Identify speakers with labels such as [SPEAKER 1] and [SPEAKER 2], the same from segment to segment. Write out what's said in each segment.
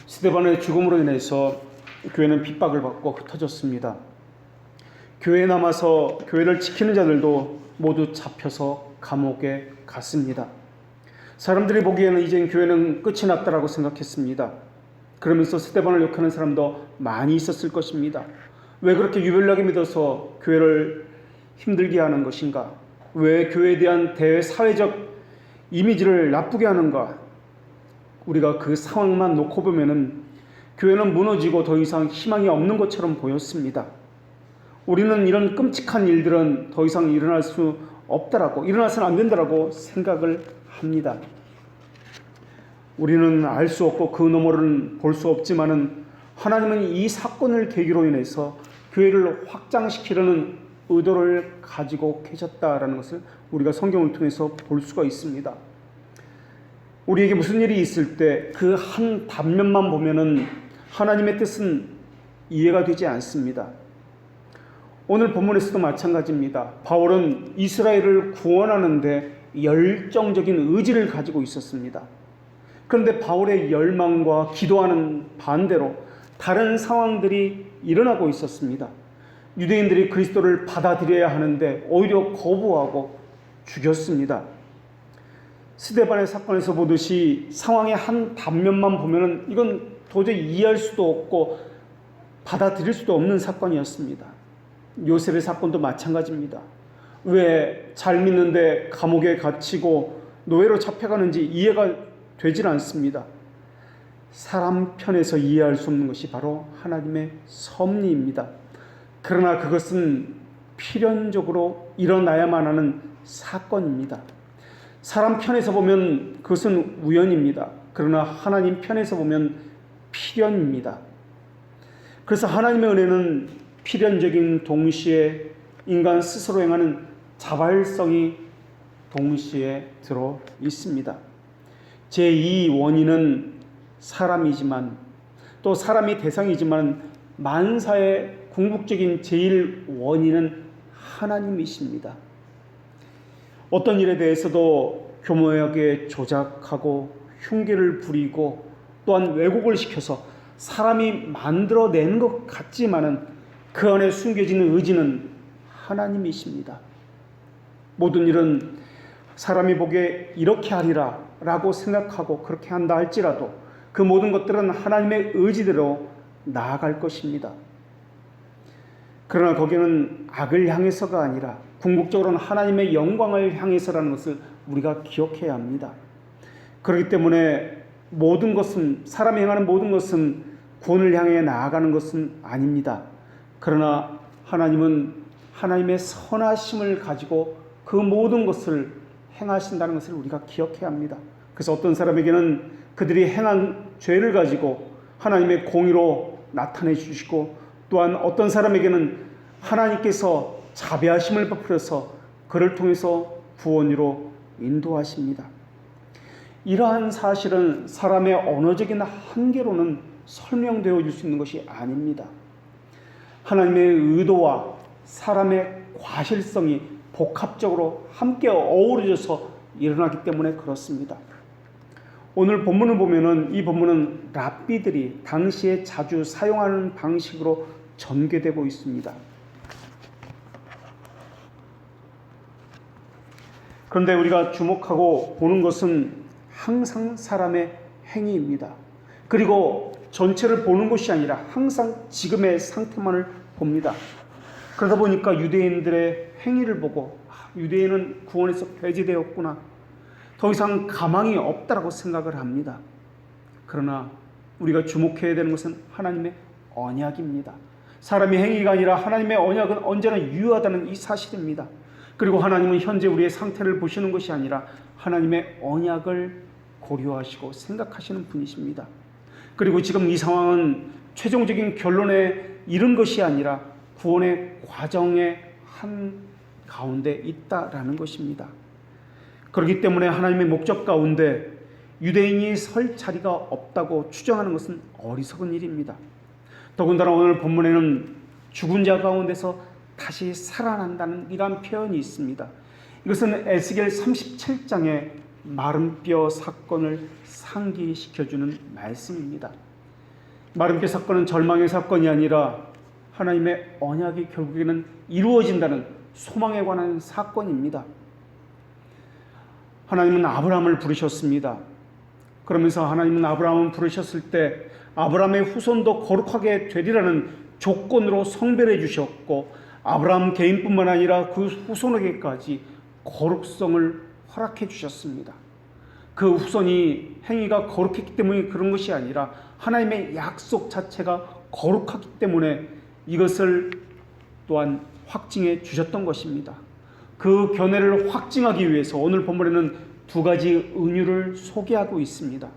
[SPEAKER 1] 스데반의 죽음으로 인해서 교회는 핍박을 받고 흩어졌습니다. 교회에 남아서 교회를 지키는 자들도 모두 잡혀서 감옥에 갔습니다. 사람들이 보기에는 이젠 교회는 끝이 났다라고 생각했습니다. 그러면서 스데반을 욕하는 사람도 많이 있었을 것입니다. 왜 그렇게 유별나게 믿어서 교회를 힘들게 하는 것인가? 왜 교회에 대한 대사회적 이미지를 나쁘게 하는가? 우리가 그 상황만 놓고 보면은 교회는 무너지고 더 이상 희망이 없는 것처럼 보였습니다. 우리는 이런 끔찍한 일들은 더 이상 일어날 수 없다라고, 일어나서는 안 된다라고 생각을 합니다. 우리는 알 수 없고 그 너머를 볼 수 없지만은 하나님은 이 사건을 계기로 인해서 교회를 확장시키려는 의도를 가지고 계셨다라는 것을 우리가 성경을 통해서 볼 수가 있습니다. 우리에게 무슨 일이 있을 때 그 한 단면만 보면은 하나님의 뜻은 이해가 되지 않습니다. 오늘 본문에서도 마찬가지입니다. 바울은 이스라엘을 구원하는데 열정적인 의지를 가지고 있었습니다. 그런데 바울의 열망과 기도하는 반대로 다른 상황들이 일어나고 있었습니다. 유대인들이 그리스도를 받아들여야 하는데 오히려 거부하고 죽였습니다. 스데반의 사건에서 보듯이 상황의 한 단면만 보면은 이건 도저히 이해할 수도 없고 받아들일 수도 없는 사건이었습니다. 요셉의 사건도 마찬가지입니다. 왜 잘 믿는데 감옥에 갇히고 노예로 잡혀가는지 이해가 되질 않습니다. 사람 편에서 이해할 수 없는 것이 바로 하나님의 섭리입니다. 그러나 그것은 필연적으로 일어나야만 하는 사건입니다. 사람 편에서 보면 그것은 우연입니다. 그러나 하나님 편에서 보면 필연입니다. 그래서 하나님의 은혜는 필연적인 동시에 인간 스스로 행하는 자발성이 동시에 들어 있습니다. 제2 원인은 사람이지만 또 사람이 대상이지만 만사의 궁극적인 제1원인은 하나님이십니다. 어떤 일에 대해서도 교묘하게 조작하고 흉기를 부리고 또한 왜곡을 시켜서 사람이 만들어낸 것 같지만은 그 안에 숨겨지는 의지는 하나님이십니다. 모든 일은 사람이 보기에 이렇게 하리라 라고 생각하고 그렇게 한다 할지라도 그 모든 것들은 하나님의 의지대로 나아갈 것입니다. 그러나 거기는 악을 향해서가 아니라 궁극적으로는 하나님의 영광을 향해서라는 것을 우리가 기억해야 합니다. 그렇기 때문에 모든 것은, 사람이 행하는 모든 것은 구원을 향해 나아가는 것은 아닙니다. 그러나 하나님은 하나님의 선하심을 가지고 그 모든 것을 행하신다는 것을 우리가 기억해야 합니다. 그래서 어떤 사람에게는 그들이 행한 죄를 가지고 하나님의 공의로 나타내 주시고, 또한 어떤 사람에게는 하나님께서 자비하심을 베풀어서 그를 통해서 구원으로 인도하십니다. 이러한 사실은 사람의 언어적인 한계로는 설명되어 줄 수 있는 것이 아닙니다. 하나님의 의도와 사람의 과실성이 복합적으로 함께 어우러져서 일어나기 때문에 그렇습니다. 오늘 본문을 보면은 이 본문은 랍비들이 당시에 자주 사용하는 방식으로 전개되고 있습니다. 그런데 우리가 주목하고 보는 것은 항상 사람의 행위입니다. 그리고 전체를 보는 것이 아니라 항상 지금의 상태만을 봅니다. 그러다 보니까 유대인들의 행위를 보고 유대인은 구원에서 배제되었구나, 더 이상 가망이 없다라고 생각을 합니다. 그러나 우리가 주목해야 되는 것은 하나님의 언약입니다. 사람의 행위가 아니라 하나님의 언약은 언제나 유효하다는 이 사실입니다. 그리고 하나님은 현재 우리의 상태를 보시는 것이 아니라 하나님의 언약을 고려하시고 생각하시는 분이십니다. 그리고 지금 이 상황은 최종적인 결론에 이른 것이 아니라 구원의 과정의 한 가운데 있다라는 것입니다. 그렇기 때문에 하나님의 목적 가운데 유대인이 설 자리가 없다고 추정하는 것은 어리석은 일입니다. 더군다나 오늘 본문에는 죽은 자 가운데서 다시 살아난다는 이러한 표현이 있습니다. 이것은 에스겔 37장의 마른 뼈 사건을 상기시켜주는 말씀입니다. 마름개 사건은 절망의 사건이 아니라 하나님의 언약이 결국에는 이루어진다는 소망에 관한 사건입니다. 하나님은 아브라함을 부르셨습니다. 그러면서 하나님은 아브라함을 부르셨을 때 아브라함의 후손도 거룩하게 되리라는 조건으로 성별해 주셨고, 아브라함 개인뿐만 아니라 그 후손에게까지 거룩성을 허락해 주셨습니다. 그 후손이 행위가 거룩했기 때문에 그런 것이 아니라 하나님의 약속 자체가 거룩하기 때문에 이것을 또한 확증해 주셨던 것입니다. 그 견해를 확증하기 위해서 오늘 본문에는 두 가지 은유를 소개하고 있습니다.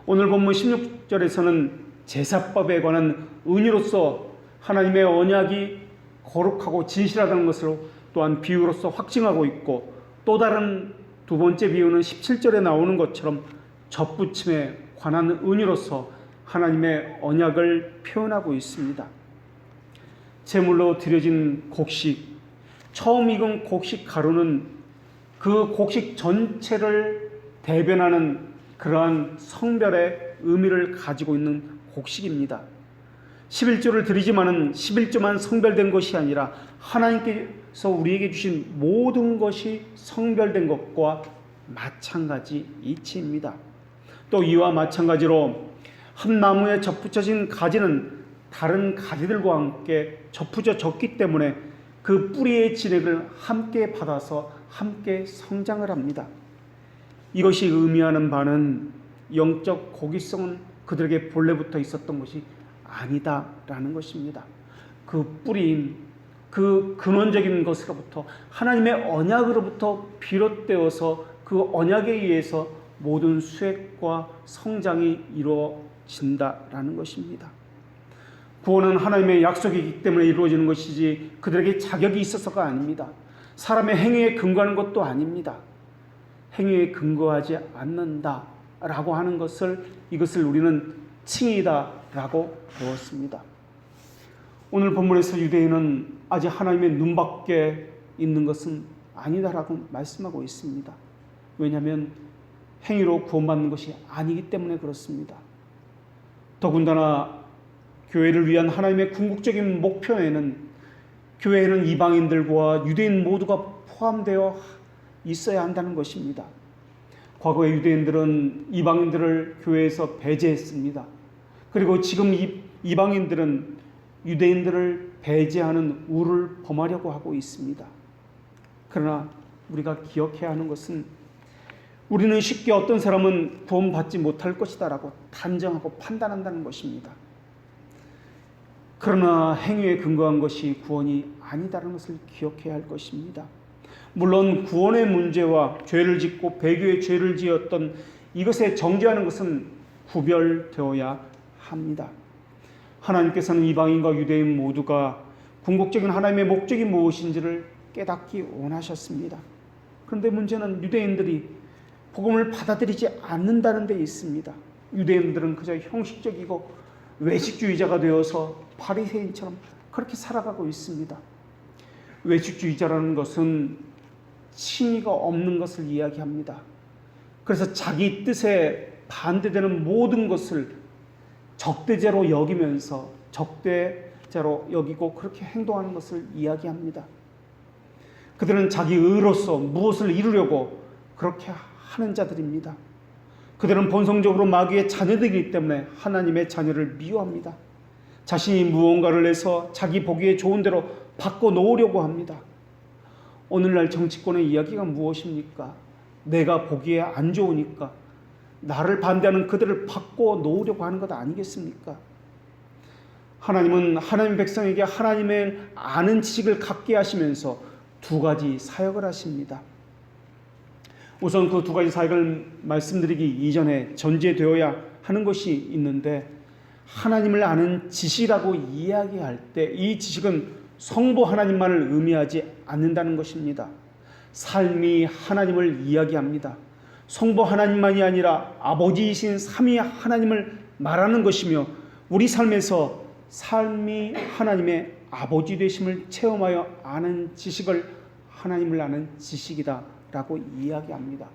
[SPEAKER 1] 오늘 본문 16절에서는 제사법에 관한 은유로서 하나님의 언약이 거룩하고 진실하다는 것을 또한 비유로서 확증하고 있고, 또 다른 두 번째 비유는 17절에 나오는 것처럼 접붙임에 관한 은유로서 하나님의 언약을 표현하고 있습니다. 제물로 드려진 곡식, 처음 익은 곡식 가루는 그 곡식 전체를 대변하는 그러한 성별의 의미를 가지고 있는 곡식입니다. 11조를 드리지만은 11조만 성별된 것이 아니라 하나님께서 우리에게 주신 모든 것이 성별된 것과 마찬가지 이치입니다. 또 이와 마찬가지로 한 나무에 접붙여진 가지는 다른 가지들과 함께 접붙여졌기 때문에 그 뿌리의 진액을 함께 받아서 함께 성장을 합니다. 이것이 의미하는 바는 영적 고기성은 그들에게 본래부터 있었던 것이 아니다라는 것입니다. 그 뿌리인, 그 근원적인 것으로부터, 하나님의 언약으로부터 비롯되어서 그 언약에 의해서 모든 수액과 성장이 이루어진다라는 것입니다. 구원은 하나님의 약속이기 때문에 이루어지는 것이지 그들에게 자격이 있어서가 아닙니다. 사람의 행위에 근거하는 것도 아닙니다. 행위에 근거하지 않는다라고 하는 것을, 이것을 우리는 칭의다라고 배웠습니다. 오늘 본문에서 유대인은 아직 하나님의 눈밖에 있는 것은 아니다라고 말씀하고 있습니다. 왜냐하면 행위로 구원받는 것이 아니기 때문에 그렇습니다. 더군다나 교회를 위한 하나님의 궁극적인 목표에는 교회에는 이방인들과 유대인 모두가 포함되어 있어야 한다는 것입니다. 과거에 유대인들은 이방인들을 교회에서 배제했습니다. 그리고 지금 이방인들은 유대인들을 배제하는 우를 범하려고 하고 있습니다. 그러나 우리가 기억해야 하는 것은 우리는 쉽게 어떤 사람은 구원받지 못할 것이다 라고 단정하고 판단한다는 것입니다. 그러나 행위에 근거한 것이 구원이 아니다라는 것을 기억해야 할 것입니다. 물론 구원의 문제와 죄를 짓고 배교의 죄를 지었던 이것에 정죄하는 것은 구별되어야 합니다. 하나님께서는 이방인과 유대인 모두가 궁극적인 하나님의 목적이 무엇인지를 깨닫기 원하셨습니다. 그런데 문제는 유대인들이 복음을 받아들이지 않는다는 데 있습니다. 유대인들은 그저 형식적이고 외식주의자가 되어서 바리새인처럼 그렇게 살아가고 있습니다. 외식주의자라는 것은 칭의가 없는 것을 이야기합니다. 그래서 자기 뜻에 반대되는 모든 것을 적대제로 여기면서 적대제로 여기고 그렇게 행동하는 것을 이야기합니다. 그들은 자기 의로서 무엇을 이루려고 그렇게 하는 자들입니다. 그들은 본성적으로 마귀의 자녀들이기 때문에 하나님의 자녀를 미워합니다. 자신이 무언가를 내서 자기 보기에 좋은 대로 바꿔놓으려고 합니다. 오늘날 정치권의 이야기가 무엇입니까? 내가 보기에 안 좋으니까 나를 반대하는 그들을 바꿔놓으려고 하는 것 아니겠습니까? 하나님은 하나님 백성에게 하나님의 아는 지식을 갖게 하시면서 두 가지 사역을 하십니다. 우선 그 두 가지 사역을 말씀드리기 이전에 전제되어야 하는 것이 있는데, 하나님을 아는 지식이라고 이야기할 때 이 지식은 성부 하나님만을 의미하지 않는다는 것입니다. 삶이 하나님을 이야기합니다. 성부 하나님만이 아니라 아버지이신 삼위 하나님을 말하는 것이며, 우리 삶에서 삶이 하나님의 아버지 되심을 체험하여 아는 지식을 하나님을 아는 지식이다 라고 이야기합니다.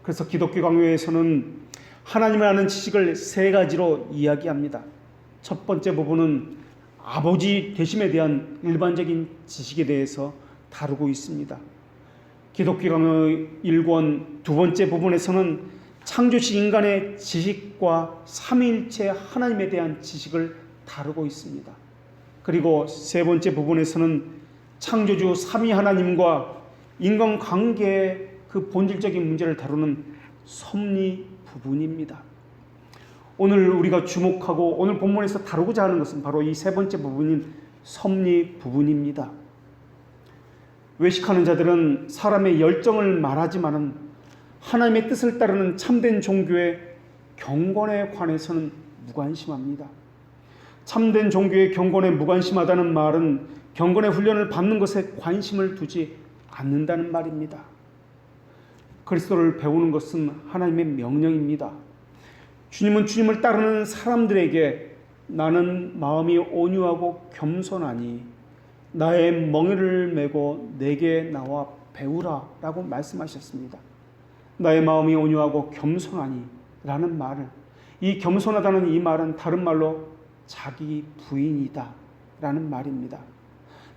[SPEAKER 1] 그래서 기독교 강요에서는 하나님을 아는 지식을 세 가지로 이야기합니다. 첫 번째 부분은 아버지 되심에 대한 일반적인 지식에 대해서 다루고 있습니다. 기독교 강의 1권 두 번째 부분에서는 창조시 인간의 지식과 삼위일체 하나님에 대한 지식을 다루고 있습니다. 그리고 세 번째 부분에서는 창조주 삼위 하나님과 인간관계의 그 본질적인 문제를 다루는 섭리 부분입니다. 오늘 우리가 주목하고 오늘 본문에서 다루고자 하는 것은 바로 이 세 번째 부분인 섭리 부분입니다. 외식하는 자들은 사람의 열정을 말하지만은 하나님의 뜻을 따르는 참된 종교의 경건에 관해서는 무관심합니다. 참된 종교의 경건에 무관심하다는 말은 경건의 훈련을 받는 것에 관심을 두지 않는다는 말입니다. 그리스도를 배우는 것은 하나님의 명령입니다. 주님은 주님을 따르는 사람들에게 나는 마음이 온유하고 겸손하니 나의 멍에를 메고 내게 나와 배우라 라고 말씀하셨습니다. 나의 마음이 온유하고 겸손하니 라는 말을, 이 겸손하다는 이 말은 다른 말로 자기 부인이다 라는 말입니다.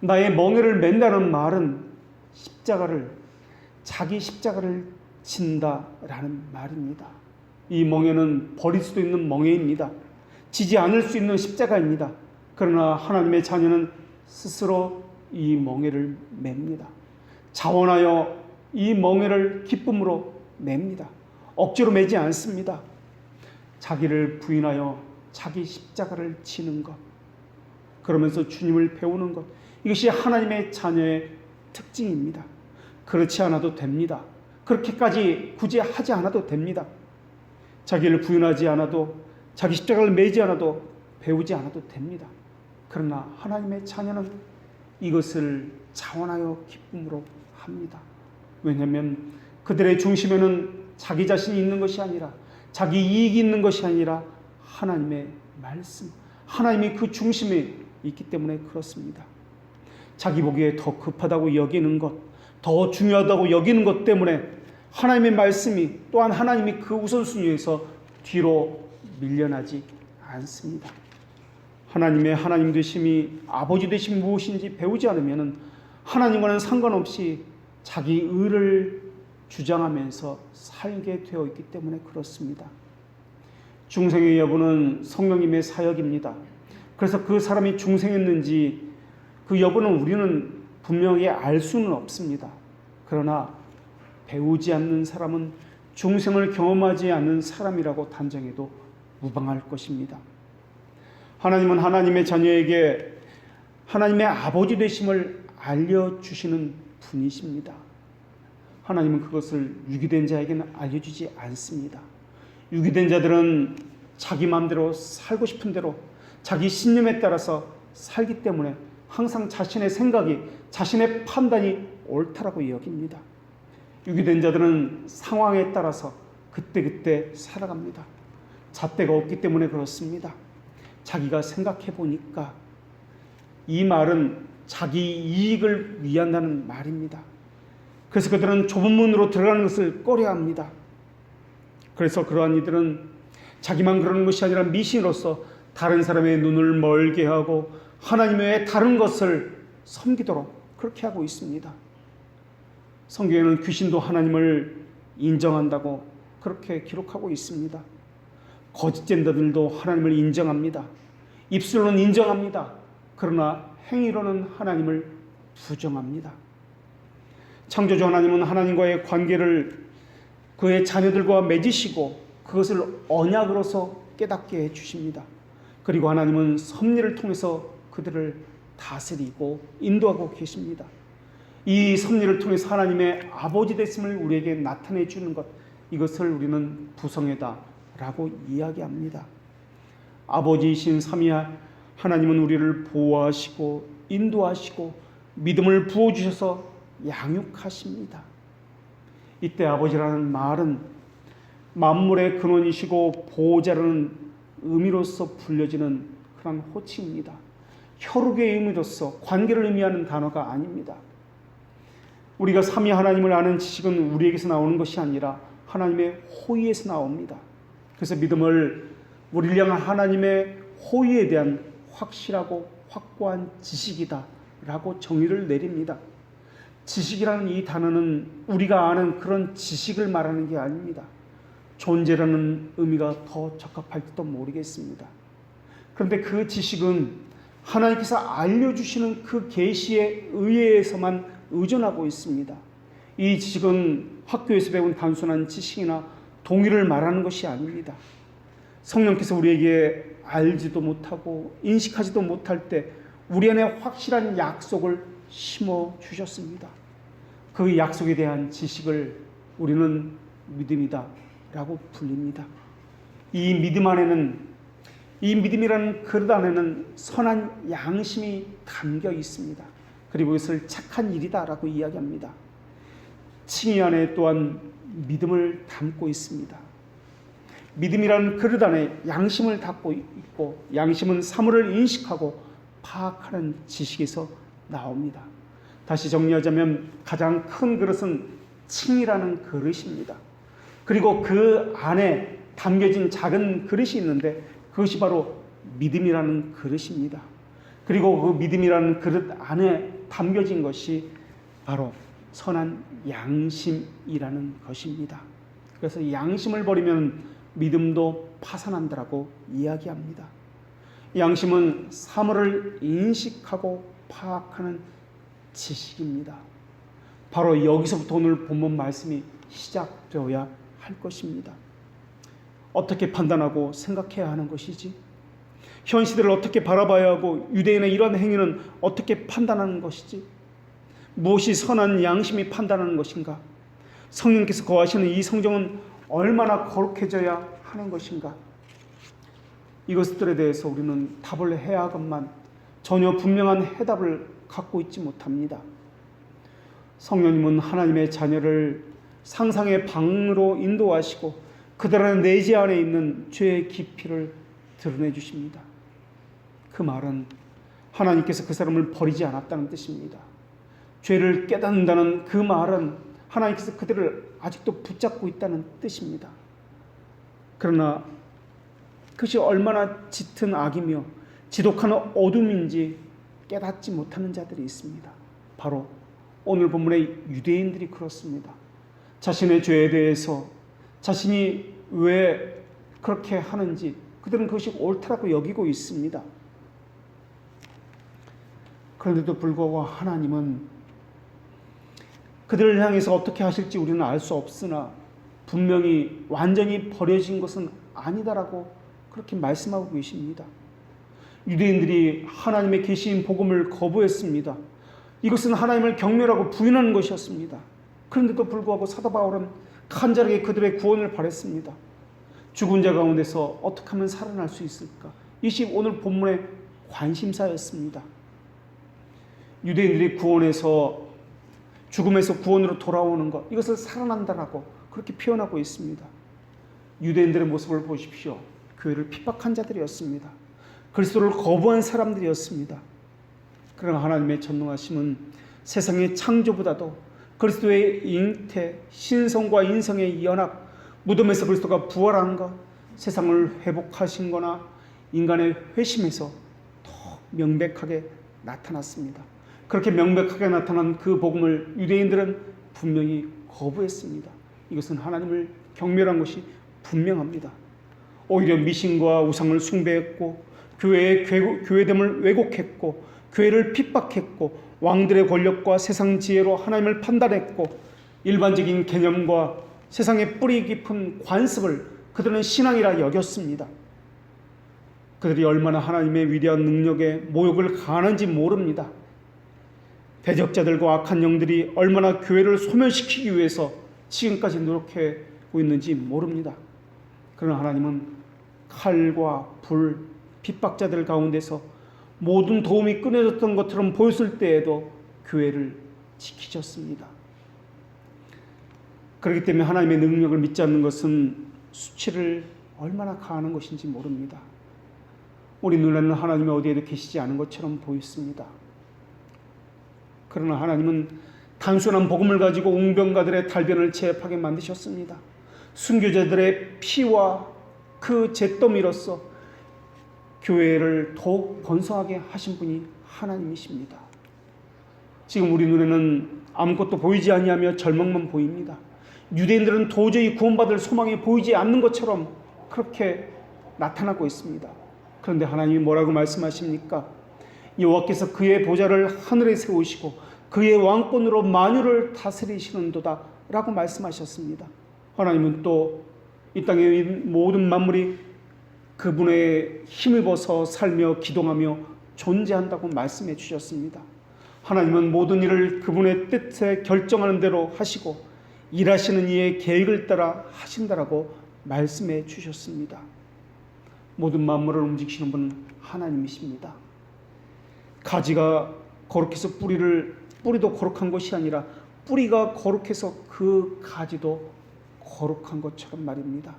[SPEAKER 1] 나의 멍에를 맨다는 말은 자기 십자가를 진다 라는 말입니다. 이 멍에는 버릴 수도 있는 멍에입니다. 지지 않을 수 있는 십자가입니다. 그러나 하나님의 자녀는 스스로 이 멍에를 맵니다. 자원하여 이 멍에를 기쁨으로 맵니다. 억지로 매지 않습니다. 자기를 부인하여 자기 십자가를 지는 것, 그러면서 주님을 배우는 것, 이것이 하나님의 자녀의 특징입니다. 그렇지 않아도 됩니다. 그렇게까지 굳이 하지 않아도 됩니다. 자기를 부인하지 않아도, 자기 십자가를 매지 않아도, 배우지 않아도 됩니다. 그러나 하나님의 자녀는 이것을 자원하여 기쁨으로 합니다. 왜냐하면 그들의 중심에는 자기 자신이 있는 것이 아니라, 자기 이익이 있는 것이 아니라 하나님의 말씀, 하나님이 그 중심에 있기 때문에 그렇습니다. 자기 보기에 더 급하다고 여기는 것, 더 중요하다고 여기는 것 때문에 하나님의 말씀이, 또한 하나님이 그 우선순위에서 뒤로 밀려나지 않습니다. 하나님의 하나님 되심이, 아버지 되심이 무엇인지 배우지 않으면 하나님과는 상관없이 자기 의를 주장하면서 살게 되어 있기 때문에 그렇습니다. 중생의 여부는 성령님의 사역입니다. 그래서 그 사람이 중생했는지 그 여부는 우리는 분명히 알 수는 없습니다. 그러나 배우지 않는 사람은 중생을 경험하지 않는 사람이라고 단정해도 무방할 것입니다. 하나님은 하나님의 자녀에게 하나님의 아버지 되심을 알려주시는 분이십니다. 하나님은 그것을 유기된 자에게는 알려주지 않습니다. 유기된 자들은 자기 마음대로 살고 싶은 대로 자기 신념에 따라서 살기 때문에 항상 자신의 생각이, 자신의 판단이 옳다라고 여깁니다. 유기된 자들은 상황에 따라서 그때그때 살아갑니다. 잣대가 없기 때문에 그렇습니다. 자기가 생각해 보니까, 이 말은 자기 이익을 위한다는 말입니다. 그래서 그들은 좁은 문으로 들어가는 것을 꺼려합니다. 그래서 그러한 이들은 자기만 그러는 것이 아니라 미신으로서 다른 사람의 눈을 멀게 하고 하나님 외에 다른 것을 섬기도록 그렇게 하고 있습니다. 성경에는 귀신도 하나님을 인정한다고 그렇게 기록하고 있습니다. 거짓 젠더들도 하나님을 인정합니다. 입술로는 인정합니다. 그러나 행위로는 하나님을 부정합니다. 창조주 하나님은 하나님과의 관계를 그의 자녀들과 맺으시고 그것을 언약으로서 깨닫게 해주십니다. 그리고 하나님은 섭리를 통해서 그들을 다스리고 인도하고 계십니다. 이 섭리를 통해서 하나님의 아버지 되심을 우리에게 나타내 주는 것, 이것을 우리는 부성애다라고 이야기합니다. 아버지이신 삼위 하나님은 우리를 보호하시고 인도하시고 믿음을 부어주셔서 양육하십니다. 이때 아버지라는 말은 만물의 근원이시고 보호자라는 의미로서 불려지는 그런 호칭입니다. 혈육의 의미로서 관계를 의미하는 단어가 아닙니다. 우리가 삼위 하나님을 아는 지식은 우리에게서 나오는 것이 아니라 하나님의 호의에서 나옵니다. 그래서 믿음을 우리를 향한 하나님의 호의에 대한 확실하고 확고한 지식이다라고 정의를 내립니다. 지식이라는 이 단어는 우리가 아는 그런 지식을 말하는 게 아닙니다. 존재라는 의미가 더 적합할지도 모르겠습니다. 그런데 그 지식은 하나님께서 알려주시는 그 계시에 의해서만 의존하고 있습니다. 이 지식은 학교에서 배운 단순한 지식이나 동의를 말하는 것이 아닙니다. 성령께서 우리에게 알지도 못하고 인식하지도 못할 때 우리 안에 확실한 약속을 심어 주셨습니다. 그 약속에 대한 지식을 우리는 믿음이다 라고 불립니다. 이 믿음 안에는, 이 믿음이라는 그릇 안에는 선한 양심이 담겨 있습니다. 그리고 이것을 착한 일이다 라고 이야기합니다. 칭의 안에 또한 믿음을 담고 있습니다. 믿음이라는 그릇 안에 양심을 담고 있고, 양심은 사물을 인식하고 파악하는 지식에서 나옵니다. 다시 정리하자면 가장 큰 그릇은 칭이라는 그릇입니다. 그리고 그 안에 담겨진 작은 그릇이 있는데 그것이 바로 믿음이라는 그릇입니다. 그리고 그 믿음이라는 그릇 안에 담겨진 것이 바로 선한 양심이라는 것입니다. 그래서 양심을 버리면 믿음도 파산한다라고 이야기합니다. 양심은 사물을 인식하고 파악하는 지식입니다. 바로 여기서부터 오늘 본문 말씀이 시작되어야 할 것입니다. 어떻게 판단하고 생각해야 하는 것이지? 현 시대를 어떻게 바라봐야 하고 유대인의 이런 행위는 어떻게 판단하는 것이지? 무엇이 선한 양심이 판단하는 것인가? 성령께서 거하시는 이 성경은 얼마나 거룩해져야 하는 것인가? 이것들에 대해서 우리는 답을 해야 하건만 전혀 분명한 해답을 갖고 있지 못합니다. 성령님은 하나님의 자녀를 상상의 방으로 인도하시고 그들의 내재 안에 있는 죄의 깊이를 드러내 주십니다. 그 말은 하나님께서 그 사람을 버리지 않았다는 뜻입니다. 죄를 깨닫는다는 그 말은 하나님께서 그들을 아직도 붙잡고 있다는 뜻입니다. 그러나 그것이 얼마나 짙은 악이며 지독한 어둠인지 깨닫지 못하는 자들이 있습니다. 바로 오늘 본문의 유대인들이 그렇습니다. 자신의 죄에 대해서 자신이 왜 그렇게 하는지 그들은 그것이 옳다라고 여기고 있습니다. 그런데도 불구하고 하나님은 그들을 향해서 어떻게 하실지 우리는 알 수 없으나 분명히 완전히 버려진 것은 아니다라고 그렇게 말씀하고 계십니다. 유대인들이 하나님의 계시인 복음을 거부했습니다. 이것은 하나님을 경멸하고 부인하는 것이었습니다. 그런데도 불구하고 사도 바울은 간절하게 그들의 구원을 바랬습니다. 죽은 자 가운데서 어떻게 하면 살아날 수 있을까? 이것이 오늘 본문의 관심사였습니다. 유대인들이 구원에서 죽음에서 구원으로 돌아오는 것, 이것을 살아난다라고 그렇게 표현하고 있습니다. 유대인들의 모습을 보십시오. 교회를 핍박한 자들이었습니다. 그리스도를 거부한 사람들이었습니다. 그러나 하나님의 전능하심은 세상의 창조보다도 그리스도의 잉태, 신성과 인성의 연합, 무덤에서 그리스도가 부활한 것, 세상을 회복하신 거나 인간의 회심에서 더 명백하게 나타났습니다. 그렇게 명백하게 나타난 그 복음을 유대인들은 분명히 거부했습니다. 이것은 하나님을 경멸한 것이 분명합니다. 오히려 미신과 우상을 숭배했고 교회의 교회됨을 왜곡했고 교회를 핍박했고 왕들의 권력과 세상 지혜로 하나님을 판단했고 일반적인 개념과 세상의 뿌리 깊은 관습을 그들은 신앙이라 여겼습니다. 그들이 얼마나 하나님의 위대한 능력에 모욕을 가하는지 모릅니다. 대적자들과 악한 영들이 얼마나 교회를 소멸시키기 위해서 지금까지 노력하고 있는지 모릅니다. 그러나 하나님은 칼과 불, 핍박자들 가운데서 모든 도움이 끊어졌던 것처럼 보였을 때에도 교회를 지키셨습니다. 그렇기 때문에 하나님의 능력을 믿지 않는 것은 수치를 얼마나 가하는 것인지 모릅니다. 우리 눈에는 하나님이 어디에도 계시지 않은 것처럼 보였습니다. 그러나 하나님은 단순한 복음을 가지고 웅병가들의 달변을 제압하게 만드셨습니다. 순교자들의 피와 그 잿더미로서 교회를 더욱 번성하게 하신 분이 하나님이십니다. 지금 우리 눈에는 아무것도 보이지 아니하며 절망만 보입니다. 유대인들은 도저히 구원받을 소망이 보이지 않는 것처럼 그렇게 나타나고 있습니다. 그런데 하나님이 뭐라고 말씀하십니까? 여호와께서 그의 보좌를 하늘에 세우시고 그의 왕권으로 만유를 다스리시는도다 라고 말씀하셨습니다. 하나님은 또 이 땅의 모든 만물이 그분의 힘입어서 살며 기동하며 존재한다고 말씀해 주셨습니다. 하나님은 모든 일을 그분의 뜻에 결정하는 대로 하시고 일하시는 이의 계획을 따라 하신다라고 말씀해 주셨습니다. 모든 만물을 움직이시는 분은 하나님이십니다. 가지가 거룩해서 뿌리도 거룩한 것이 아니라 뿌리가 거룩해서 그 가지도 거룩한 것처럼 말입니다.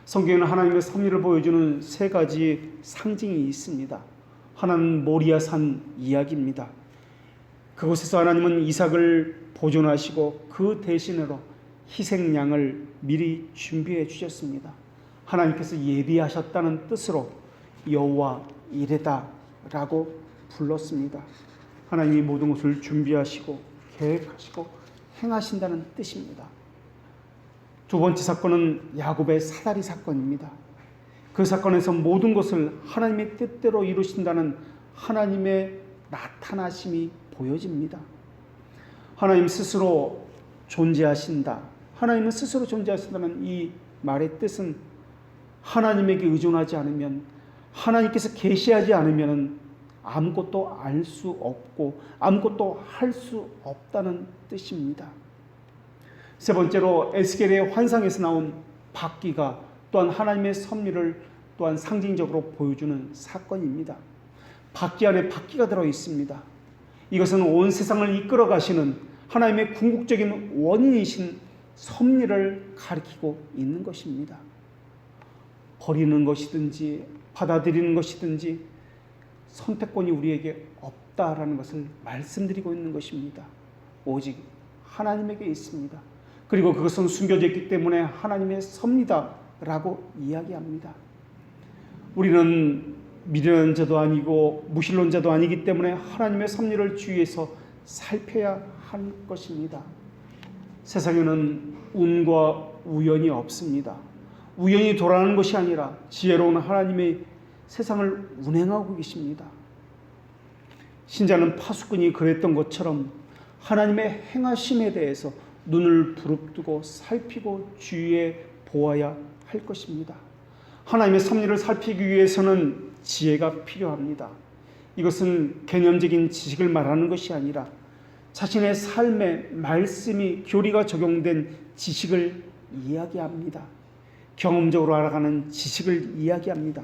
[SPEAKER 1] 성경에는 하나님의 섭리를 보여주는 세 가지 상징이 있습니다. 하나는 모리아산 이야기입니다. 그곳에서 하나님은 이삭을 보존하시고 그 대신으로 희생양을 미리 준비해 주셨습니다. 하나님께서 예비하셨다는 뜻으로 여호와 이레다라고 불렀습니다. 하나님이 모든 것을 준비하시고 계획하시고 행하신다는 뜻입니다. 두 번째 사건은 야곱의 사다리 사건입니다. 그 사건에서 모든 것을 하나님의 뜻대로 이루신다는 하나님의 나타나심이 보여집니다. 하나님 스스로 존재하신다. 하나님은 스스로 존재하신다는 이 말의 뜻은 하나님에게 의존하지 않으면, 하나님께서 계시하지 않으면 아무것도 알 수 없고 아무것도 할 수 없다는 뜻입니다. 세 번째로 에스겔의 환상에서 나온 바퀴가 또한 하나님의 섭리를 또한 상징적으로 보여주는 사건입니다. 바퀴 안에 바퀴가 들어 있습니다. 이것은 온 세상을 이끌어 가시는 하나님의 궁극적인 원인이신 섭리를 가리키고 있는 것입니다. 버리는 것이든지 받아들이는 것이든지 선택권이 우리에게 없다라는 것을 말씀드리고 있는 것입니다. 오직 하나님에게 있습니다. 그리고 그것은 숨겨져 있기 때문에 하나님의 섭리다라고 이야기합니다. 우리는 미련자도 아니고 무신론자도 아니기 때문에 하나님의 섭리를 주위에서 살펴야 할 것입니다. 세상에는 운과 우연이 없습니다. 우연히 돌아가는 것이 아니라 지혜로운 하나님의 세상을 운행하고 계십니다. 신자는 파수꾼이 그랬던 것처럼 하나님의 행하심에 대해서 눈을 부릅뜨고 살피고 주의해 보아야 할 것입니다. 하나님의 섭리를 살피기 위해서는 지혜가 필요합니다. 이것은 개념적인 지식을 말하는 것이 아니라 자신의 삶에 말씀이 교리가 적용된 지식을 이야기합니다. 경험적으로 알아가는 지식을 이야기합니다.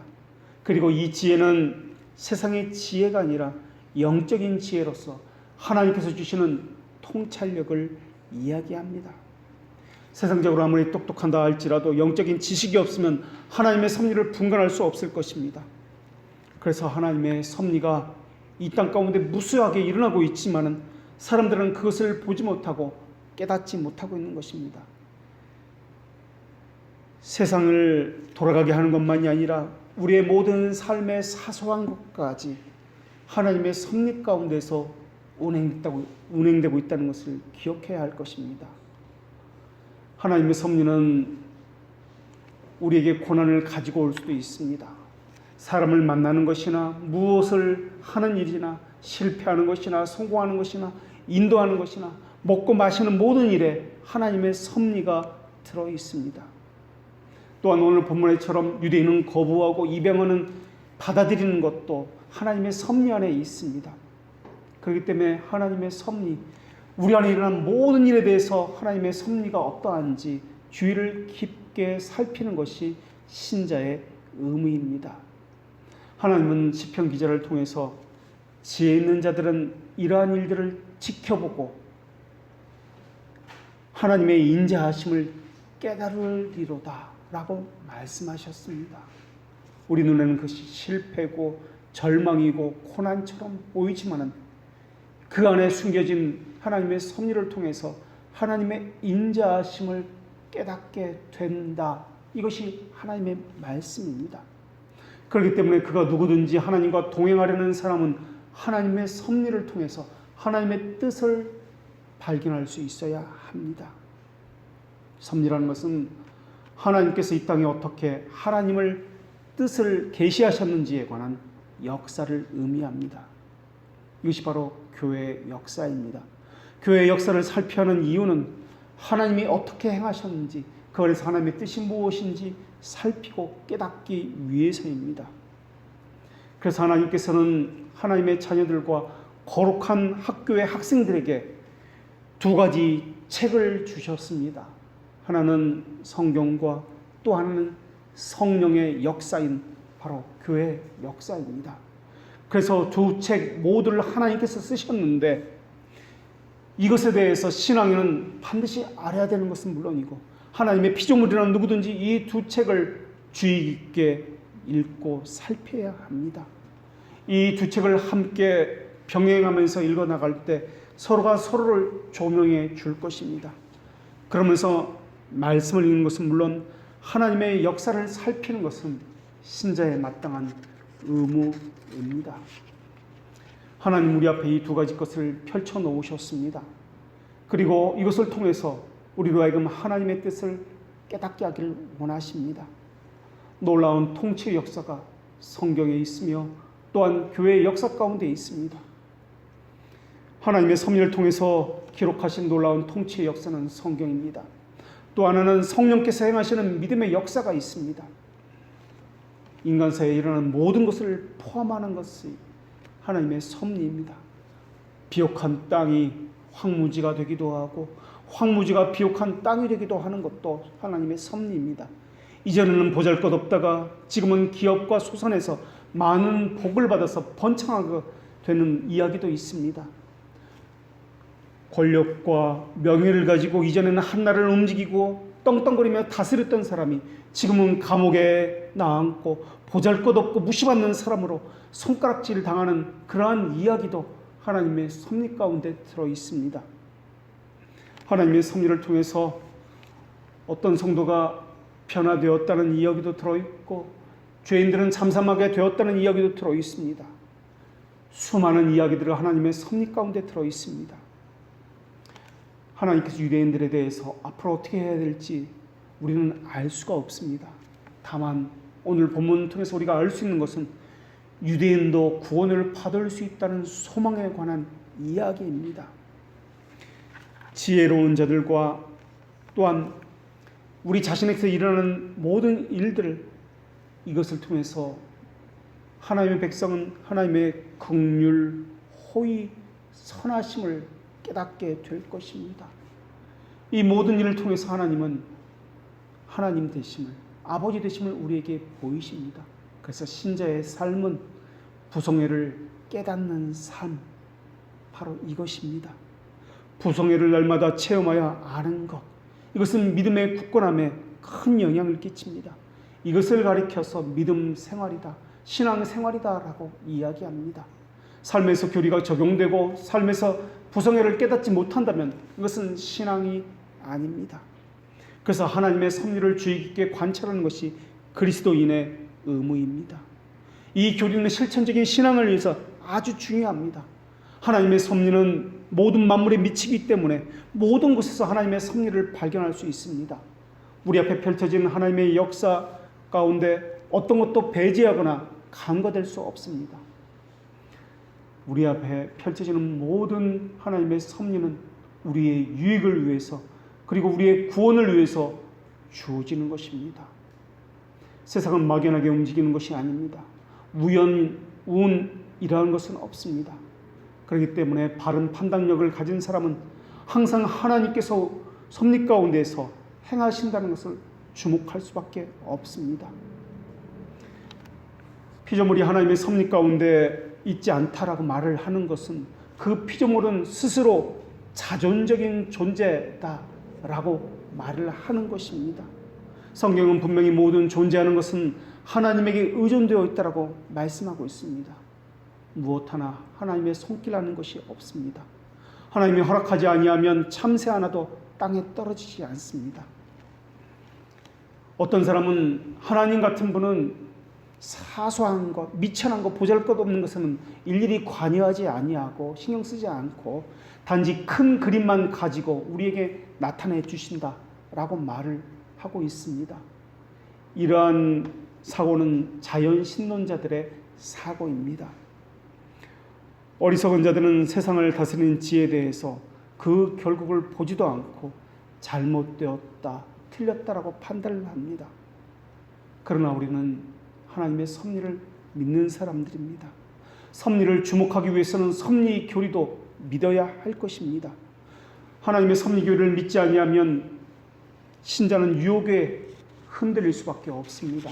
[SPEAKER 1] 그리고 이 지혜는 세상의 지혜가 아니라 영적인 지혜로서 하나님께서 주시는 통찰력을 이야기합니다. 세상적으로 아무리 똑똑한다 할지라도 영적인 지식이 없으면 하나님의 섭리를 분간할 수 없을 것입니다. 그래서 하나님의 섭리가 이 땅 가운데 무수하게 일어나고 있지만은 사람들은 그것을 보지 못하고 깨닫지 못하고 있는 것입니다. 세상을 돌아가게 하는 것만이 아니라 우리의 모든 삶의 사소한 것까지 하나님의 섭리 가운데서 운행되고 있다는 것을 기억해야 할 것입니다. 하나님의 섭리는 우리에게 고난을 가지고 올 수도 있습니다. 사람을 만나는 것이나 무엇을 하는 일이나 실패하는 것이나 성공하는 것이나 인도하는 것이나 먹고 마시는 모든 일에 하나님의 섭리가 들어 있습니다. 또한 오늘 본문에처럼 유대인은 거부하고 이방인은 받아들이는 것도 하나님의 섭리 안에 있습니다. 그렇기 때문에 하나님의 섭리, 우리 안에 일어난 모든 일에 대해서 하나님의 섭리가 어떠한지 주의를 깊게 살피는 것이 신자의 의무입니다. 하나님은 시편 기자를 통해서 지혜 있는 자들은 이러한 일들을 지켜보고 하나님의 인자하심을 깨달으리로다 라고 말씀하셨습니다. 우리 눈에는 그것이 실패고 절망이고 고난처럼 보이지만은 그 안에 숨겨진 하나님의 섭리를 통해서 하나님의 인자하심을 깨닫게 된다. 이것이 하나님의 말씀입니다. 그렇기 때문에 그가 누구든지 하나님과 동행하려는 사람은 하나님의 섭리를 통해서 하나님의 뜻을 발견할 수 있어야 합니다. 섭리라는 것은 하나님께서 이 땅에 어떻게 하나님을 뜻을 계시하셨는지에 관한 역사를 의미합니다. 이것이 바로 교회의 역사입니다. 교회의 역사를 살펴야 하는 이유는 하나님이 어떻게 행하셨는지, 그 안에서 하나님의 뜻이 무엇인지 살피고 깨닫기 위해서입니다. 그래서 하나님께서는 하나님의 자녀들과 거룩한 학교의 학생들에게 두 가지 책을 주셨습니다. 하나는 성경과 또 하나는 성령의 역사인 바로 교회 역사입니다. 그래서 두 책 모두를 하나님께서 쓰셨는데 이것에 대해서 신앙인은 반드시 알아야 되는 것은 물론이고 하나님의 피조물이라는 누구든지 이 두 책을 주의 깊게 읽고 살펴야 합니다. 이 두 책을 함께 병행하면서 읽어나갈 때 서로가 서로를 조명해 줄 것입니다. 그러면서 말씀을 읽는 것은 물론 하나님의 역사를 살피는 것은 신자의 마땅한 의무입니다. 하나님 우리 앞에 이 두 가지 것을 펼쳐 놓으셨습니다. 그리고 이것을 통해서 우리로 하여금 하나님의 뜻을 깨닫게 하기를 원하십니다. 놀라운 통치의 역사가 성경에 있으며 또한 교회의 역사 가운데 있습니다. 하나님의 섭리를 통해서 기록하신 놀라운 통치의 역사는 성경입니다. 또 하나는 성령께서 행하시는 믿음의 역사가 있습니다. 인간사에 일어나는 모든 것을 포함하는 것이 하나님의 섭리입니다. 비옥한 땅이 황무지가 되기도 하고 황무지가 비옥한 땅이 되기도 하는 것도 하나님의 섭리입니다. 이전에는 보잘것없다가 지금은 기업과 소산에서 많은 복을 받아서 번창하게 되는 이야기도 있습니다. 권력과 명예를 가지고 이전에는 한나라를 움직이고 떵떵거리며 다스렸던 사람이 지금은 감옥에 나앉고 보잘것없고 무시받는 사람으로 손가락질 당하는 그러한 이야기도 하나님의 섭리 가운데 들어 있습니다. 하나님의 섭리를 통해서 어떤 성도가 변화되었다는 이야기도 들어있고 죄인들은 잠잠하게 되었다는 이야기도 들어있습니다. 수많은 이야기들이 하나님의 섭리 가운데 들어있습니다. 하나님께서 유대인들에 대해서 앞으로 어떻게 해야 될지 우리는 알 수가 없습니다. 다만 오늘 본문을 통해서 우리가 알 수 있는 것은 유대인도 구원을 받을 수 있다는 소망에 관한 이야기입니다. 지혜로운 자들과 또한 우리 자신에게서 일어나는 모든 일들, 이것을 통해서 하나님의 백성은 하나님의 긍휼, 호의, 선하심을 깨닫게 될 것입니다. 이 모든 일을 통해서 하나님은 하나님 되심을, 아버지 되심을 우리에게 보이십니다. 그래서 신자의 삶은 부성애를 깨닫는 삶, 바로 이것입니다. 부성애를 날마다 체험하여 아는 것, 이것은 믿음의 굳건함에 큰 영향을 끼칩니다. 이것을 가리켜서 믿음 생활이다, 신앙 생활이다라고 이야기합니다. 삶에서 교리가 적용되고 삶에서 부성애를 깨닫지 못한다면 이것은 신앙이 아닙니다. 그래서 하나님의 섭리를 주의 깊게 관찰하는 것이 그리스도인의 의무입니다. 이 교리는 실천적인 신앙을 위해서 아주 중요합니다. 하나님의 섭리는 모든 만물에 미치기 때문에 모든 곳에서 하나님의 섭리를 발견할 수 있습니다. 우리 앞에 펼쳐진 하나님의 역사 가운데 어떤 것도 배제하거나 간과될 수 없습니다. 우리 앞에 펼쳐지는 모든 하나님의 섭리는 우리의 유익을 위해서 그리고 우리의 구원을 위해서 주어지는 것입니다. 세상은 막연하게 움직이는 것이 아닙니다. 우연, 운이라는 것은 없습니다. 그렇기 때문에 바른 판단력을 가진 사람은 항상 하나님께서 섭리 가운데서 행하신다는 것을 주목할 수밖에 없습니다. 피조물이 하나님의 섭리 가운데 있지 않다라고 말을 하는 것은 그 피조물은 스스로 자존적인 존재다라고 말을 하는 것입니다. 성경은 분명히 모든 존재하는 것은 하나님에게 의존되어 있다라고 말씀하고 있습니다. 무엇 하나 하나님의 손길하는 것이 없습니다. 하나님이 허락하지 아니하면 참새 하나도 땅에 떨어지지 않습니다. 어떤 사람은 하나님 같은 분은 사소한 것, 미천한 것, 보잘것없는 것은 일일이 관여하지 아니하고 신경 쓰지 않고 단지 큰 그림만 가지고 우리에게 나타내 주신다라고 말을 하고 있습니다. 이러한 사고는 자연신론자들의 사고입니다. 어리석은 자들은 세상을 다스리는 지혜에 대해서 그 결국을 보지도 않고 잘못되었다, 틀렸다라고 판단을 합니다. 그러나 우리는 하나님의 섭리를 믿는 사람들입니다. 섭리를 주목하기 위해서는 섭리 교리도 믿어야 할 것입니다. 하나님의 섭리 교리를 믿지 아니하면 신자는 유혹에 흔들릴 수밖에 없습니다.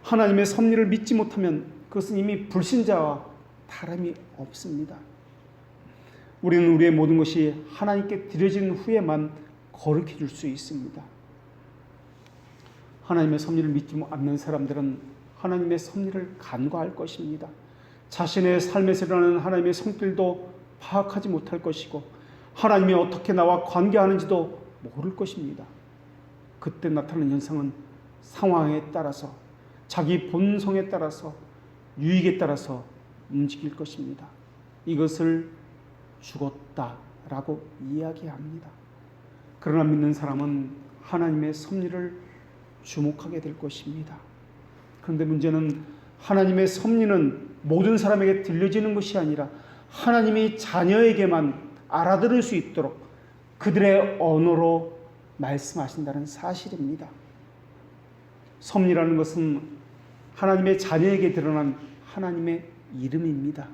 [SPEAKER 1] 하나님의 섭리를 믿지 못하면 그것은 이미 불신자와 다름이 없습니다. 우리는 우리의 모든 것이 하나님께 드려진 후에만 거룩해 줄 수 있습니다. 하나님의 섭리를 믿지 않는 사람들은 하나님의 섭리를 간과할 것입니다. 자신의 삶에서 일어나는 하나님의 성질도 파악하지 못할 것이고 하나님이 어떻게 나와 관계하는지도 모를 것입니다. 그때 나타나는 현상은 상황에 따라서 자기 본성에 따라서 유익에 따라서 움직일 것입니다. 이것을 죽었다라고 이야기합니다. 그러나 믿는 사람은 하나님의 섭리를 주목하게 될 것입니다. 그런데 문제는 하나님의 섭리는 모든 사람에게 들려지는 것이 아니라 하나님이 자녀에게만 알아들을 수 있도록 그들의 언어로 말씀하신다는 사실입니다. 섭리라는 것은 하나님의 자녀에게 드러난 하나님의 이름입니다.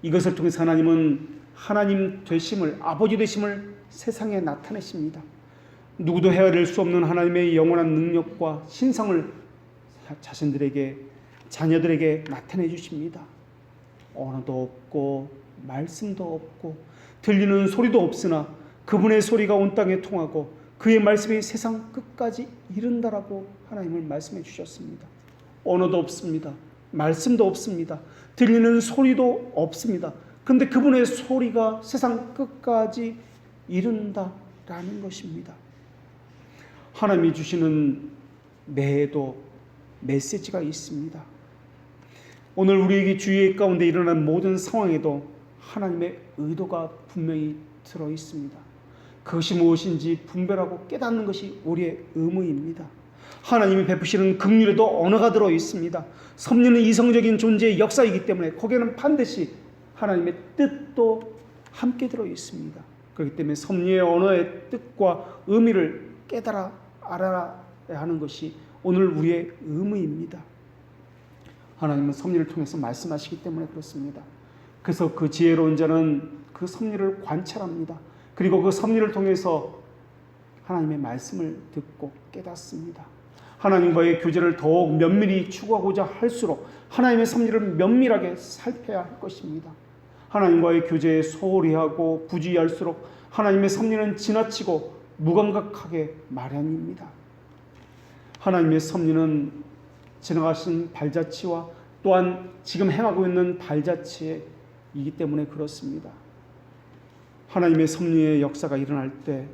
[SPEAKER 1] 이것을 통해서 하나님은 하나님 되심을, 아버지 되심을 세상에 나타내십니다. 누구도 헤아릴 수 없는 하나님의 영원한 능력과 신성을 자신들에게, 자녀들에게 나타내 주십니다. 언어도 없고 말씀도 없고 들리는 소리도 없으나 그분의 소리가 온 땅에 통하고 그의 말씀이 세상 끝까지 이른다라고 하나님을 말씀해 주셨습니다. 언어도 없습니다. 말씀도 없습니다. 들리는 소리도 없습니다. 그런데 그분의 소리가 세상 끝까지 이른다라는 것입니다. 하나님이 주시는 매에도 메시지가 있습니다. 오늘 우리에게 주의 가운데 일어난 모든 상황에도 하나님의 의도가 분명히 들어 있습니다. 그것이 무엇인지 분별하고 깨닫는 것이 우리의 의무입니다. 하나님이 베푸시는 긍휼에도 언어가 들어 있습니다. 섭리는 이성적인 존재의 역사이기 때문에 거기에는 반드시 하나님의 뜻도 함께 들어 있습니다. 그렇기 때문에 섭리의 언어의 뜻과 의미를 깨달아 알아야 하는 것이 오늘 우리의 의무입니다. 하나님은 섭리를 통해서 말씀하시기 때문에 그렇습니다. 그래서 그 지혜로운 자는 그 섭리를 관찰합니다. 그리고 그 섭리를 통해서 하나님의 말씀을 듣고 깨닫습니다. 하나님과의 교제를 더욱 면밀히 추구하고자 할수록 하나님의 섭리를 면밀하게 살펴야 할 것입니다. 하나님과의 교제에 소홀히 하고 부주의할수록 하나님의 섭리는 지나치고 무감각하게 마련입니다. 하나님의 섭리는 지나가신 발자취와 또한 지금 행하고 있는 발자취이기 때문에 그렇습니다. 하나님의 섭리의 역사가 일어날 때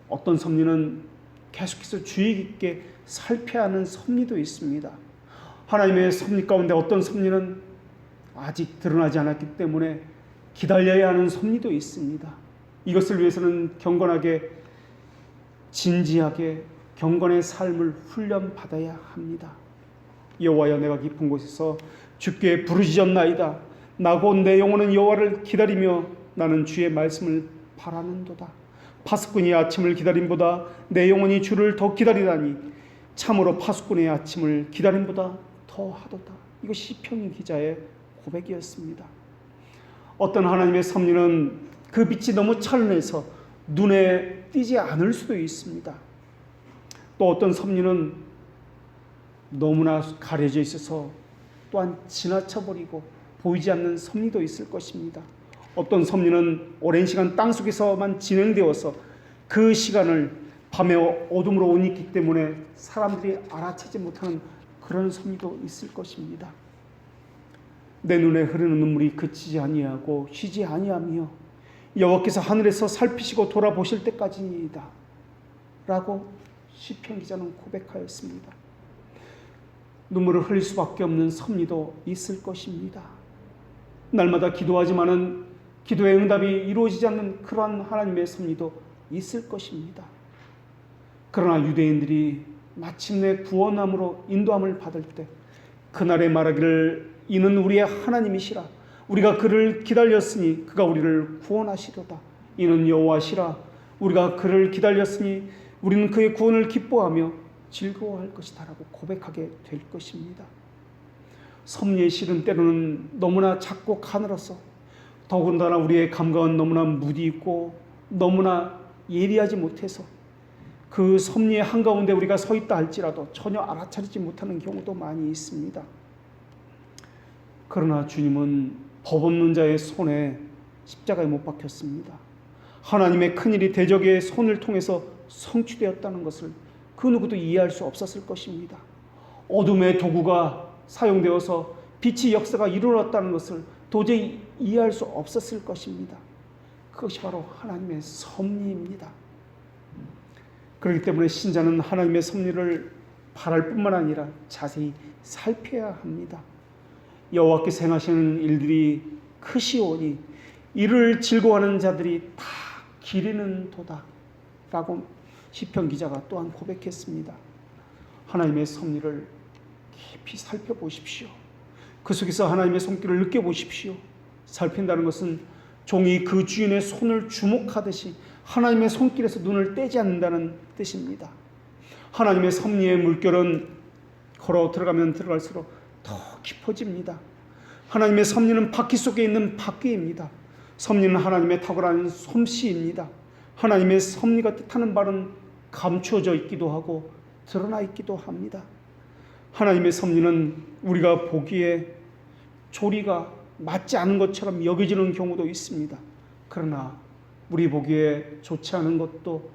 [SPEAKER 1] 어떤 섭리는 계속해서 주의 깊게 살펴야 하는 섭리도 있습니다. 하나님의 섭리 가운데 어떤 섭리는 아직 드러나지 않았기 때문에 기다려야 하는 섭리도 있습니다. 이것을 위해서는 경건하게 진지하게 경건의 삶을 훈련받아야 합니다. 여호와여 내가 깊은 곳에서 주께 부르짖었나이다. 나 곧 내 영혼은 여호와를 기다리며 나는 주의 말씀을 바라는도다. 파수꾼이 아침을 기다림보다 내 영혼이 주를 더 기다리다니 참으로 파수꾼의 아침을 기다림보다 더하도다. 이것이 시편 기자의 고백이었습니다. 어떤 하나님의 섭리는 그 빛이 너무 찬란해서 눈에 띄지 않을 수도 있습니다. 또 어떤 섭리는 너무나 가려져 있어서 또한 지나쳐버리고 보이지 않는 섭리도 있을 것입니다. 어떤 섭리는 오랜 시간 땅속에서만 진행되어서 그 시간을 밤에 어둠으로 옷 입기 때문에 사람들이 알아채지 못하는 그런 섭리도 있을 것입니다. 내 눈에 흐르는 눈물이 그치지 아니하고 쉬지 아니하며 여호와께서 하늘에서 살피시고 돌아보실 때까지이다 라고 시편 기자는 고백하였습니다. 눈물을 흘릴 수밖에 없는 섭리도 있을 것입니다. 날마다 기도하지만은 기도의 응답이 이루어지지 않는 그러한 하나님의 섭리도 있을 것입니다. 그러나 유대인들이 마침내 구원함으로 인도함을 받을 때 그날에 말하기를 이는 우리의 하나님이시라. 우리가 그를 기다렸으니 그가 우리를 구원하시도다. 이는 여호와시라. 우리가 그를 기다렸으니 우리는 그의 구원을 기뻐하며 즐거워할 것이다 라고 고백하게 될 것입니다. 섭리의 실은 때로는 너무나 작고 가늘어서 더군다나 우리의 감각은 너무나 무디있고 너무나 예리하지 못해서 그 섭리의 한가운데 우리가 서 있다 할지라도 전혀 알아차리지 못하는 경우도 많이 있습니다. 그러나 주님은 법 없는 자의 손에 십자가에 못 박혔습니다. 하나님의 큰일이 대적의 손을 통해서 성취되었다는 것을 그 누구도 이해할 수 없었을 것입니다. 어둠의 도구가 사용되어서 빛의 역사가 이루어졌다는 것을 도저히 이해할 수 없었을 것입니다. 그것이 바로 하나님의 섭리입니다. 그렇기 때문에 신자는 하나님의 섭리를 바랄 뿐만 아니라 자세히 살펴야 합니다. 여호와께서 행하시는 일들이 크시오니 이를 즐거워하는 자들이 다 기리는 도다 라고 시편 기자가 또한 고백했습니다. 하나님의 섭리를 깊이 살펴보십시오. 그 속에서 하나님의 손길을 느껴보십시오. 살핀다는 것은 종이 그 주인의 손을 주목하듯이 하나님의 손길에서 눈을 떼지 않는다는 뜻입니다. 하나님의 섭리의 물결은 걸어 들어가면 들어갈수록 더 깊어집니다. 하나님의 섭리는 바퀴 속에 있는 바퀴입니다. 섭리는 하나님의 탁월한 솜씨입니다. 하나님의 섭리가 뜻하는 바는 감추어져 있기도 하고 드러나 있기도 합니다. 하나님의 섭리는 우리가 보기에 조리가 맞지 않은 것처럼 여겨지는 경우도 있습니다. 그러나 우리 보기에 좋지 않은 것도,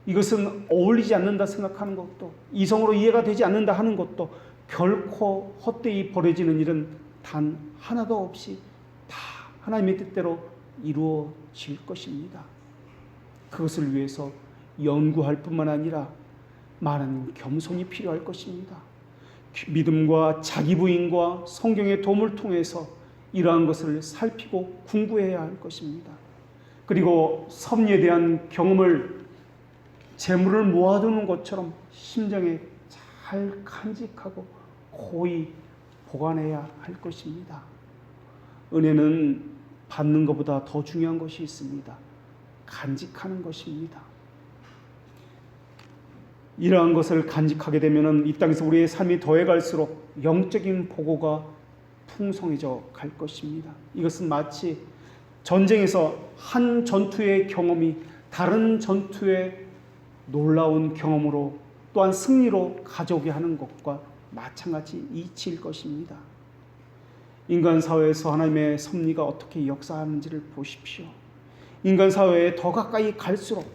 [SPEAKER 1] 이것은 어울리지 않는다 생각하는 것도, 이성으로 이해가 되지 않는다 하는 것도 결코 헛되이 버려지는 일은 단 하나도 없이 다 하나님의 뜻대로 이루어질 것입니다. 그것을 위해서 연구할 뿐만 아니라 많은 겸손이 필요할 것입니다. 믿음과 자기 부인과 성경의 도움을 통해서 이러한 것을 살피고 궁구해야 할 것입니다. 그리고 섭리에 대한 경험을 재물을 모아두는 것처럼 심정에 잘 간직하고 고이 보관해야 할 것입니다. 은혜는 받는 것보다 더 중요한 것이 있습니다. 간직하는 것입니다. 이러한 것을 간직하게 되면 이 땅에서 우리의 삶이 더해갈수록 영적인 보고가 풍성해져 갈 것입니다. 이것은 마치 전쟁에서 한 전투의 경험이 다른 전투의 놀라운 경험으로 또한 승리로 가져오게 하는 것과 마찬가지 이치일 것입니다. 인간 사회에서 하나님의 섭리가 어떻게 역사하는지를 보십시오. 인간 사회에 더 가까이 갈수록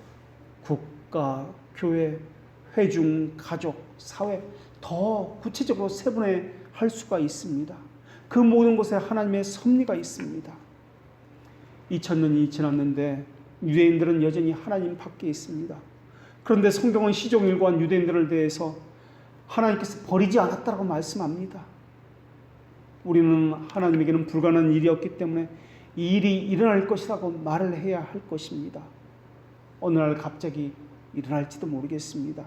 [SPEAKER 1] 국가, 교회, 회중, 가족, 사회 더 구체적으로 세분화할 수가 있습니다. 그 모든 곳에 하나님의 섭리가 있습니다. 2000년이 지났는데 유대인들은 여전히 하나님 밖에 있습니다. 그런데 성경은 시종일관 유대인들을 대해서 하나님께서 버리지 않았다고 말씀합니다. 우리는 하나님에게는 불가능한 일이었기 때문에 이 일이 일어날 것이라고 말을 해야 할 것입니다. 어느 날 갑자기 일어날지도 모르겠습니다.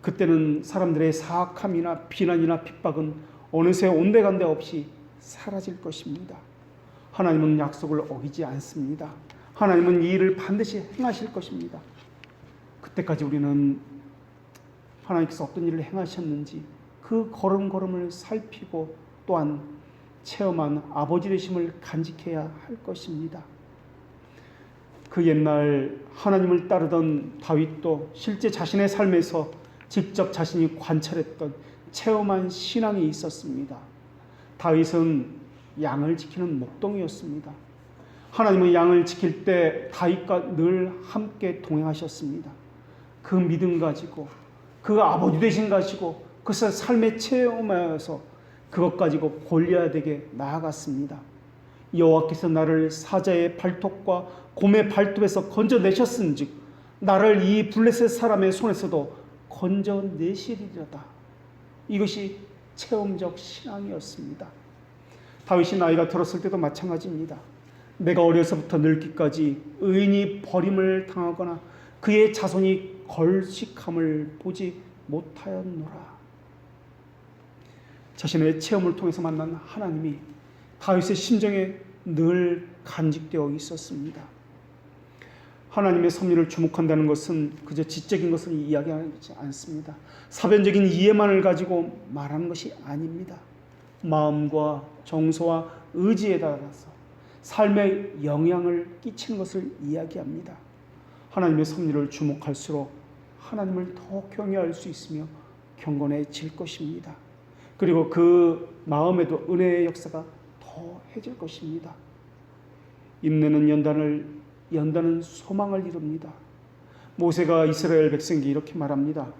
[SPEAKER 1] 그때는 사람들의 사악함이나 비난이나 핍박은 어느새 온데간데 없이 사라질 것입니다. 하나님은 약속을 어기지 않습니다. 하나님은 이 일을 반드시 행하실 것입니다. 그때까지 우리는 하나님께서 어떤 일을 행하셨는지 그 걸음걸음을 살피고 또한 체험한 아버지 되심을 간직해야 할 것입니다. 그 옛날 하나님을 따르던 다윗도 실제 자신의 삶에서 직접 자신이 관찰했던 체험한 신앙이 있었습니다. 다윗은 양을 지키는 목동이었습니다. 하나님은 양을 지킬 때 다윗과 늘 함께 동행하셨습니다. 그 믿음 가지고 그 아버지 되신 가지고 그것을 삶의 체험하여서 그것 가지고 골리앗에게 나아갔습니다. 여호와께서 나를 사자의 발톱과 곰의 발톱에서 건져내셨은즉 나를 이 블레셋 사람의 손에서도 건져내시리로다 이것이 체험적 신앙이었습니다. 다윗이 나이가 들었을 때도 마찬가지입니다. 내가 어려서부터 늙기까지 의인이 버림을 당하거나 그의 자손이 걸식함을 보지 못하였노라. 자신의 체험을 통해서 만난 하나님이 다윗의 심정에 늘 간직되어 있었습니다. 하나님의 섭리를 주목한다는 것은 그저 지적인 것을 이야기하지 않습니다. 사변적인 이해만을 가지고 말하는 것이 아닙니다. 마음과 정서와 의지에 따라서 삶에 영향을 끼치는 것을 이야기합니다. 하나님의 섭리를 주목할수록 하나님을 더 경외할 수 있으며 경건해질 것입니다. 그리고 그 마음에도 은혜의 역사가 더해질 것입니다. 인내는 연단은 소망을 이룹니다. 모세가 이스라엘 백성에게 이렇게 말합니다.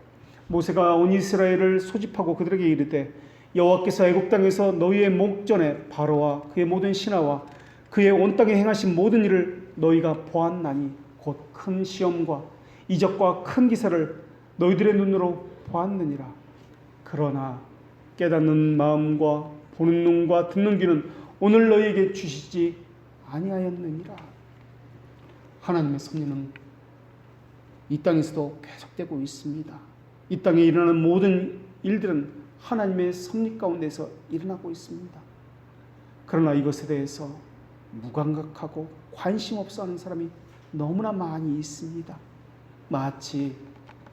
[SPEAKER 1] 모세가 온 이스라엘을 소집하고 그들에게 이르되 여호와께서 애굽 땅에서 너희의 목전에 바로와 그의 모든 신하와 그의 온 땅에 행하신 모든 일을 너희가 보았나니 곧 큰 시험과 이적과 큰 기사를 너희들의 눈으로 보았느니라. 그러나 깨닫는 마음과 보는 눈과 듣는 귀는 오늘 너희에게 주시지 아니하였느니라. 하나님의 섭리는 이 땅에서도 계속되고 있습니다. 이 땅에 일어나는 모든 일들은 하나님의 섭리 가운데서 일어나고 있습니다. 그러나 이것에 대해서 무감각하고 관심 없어 하는 사람이 너무나 많이 있습니다. 마치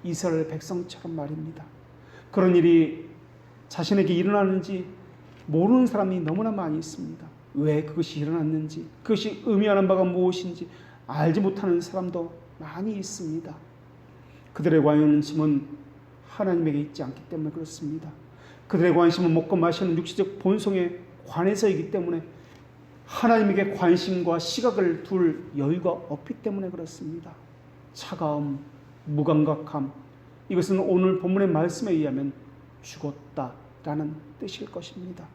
[SPEAKER 1] 이스라엘 백성처럼 말입니다. 그런 일이 자신에게 일어나는지 모르는 사람이 너무나 많이 있습니다. 왜 그것이 일어났는지, 그것이 의미하는 바가 무엇인지 알지 못하는 사람도 많이 있습니다. 그들의 관심은 하나님에게 있지 않기 때문에 그렇습니다. 그들의 관심은 먹고 마시는 육체적 본성에 관해서이기 때문에 하나님에게 관심과 시각을 둘 여유가 없기 때문에 그렇습니다. 차가움, 무감각함, 이것은 오늘 본문의 말씀에 의하면 죽었다라는 뜻일 것입니다.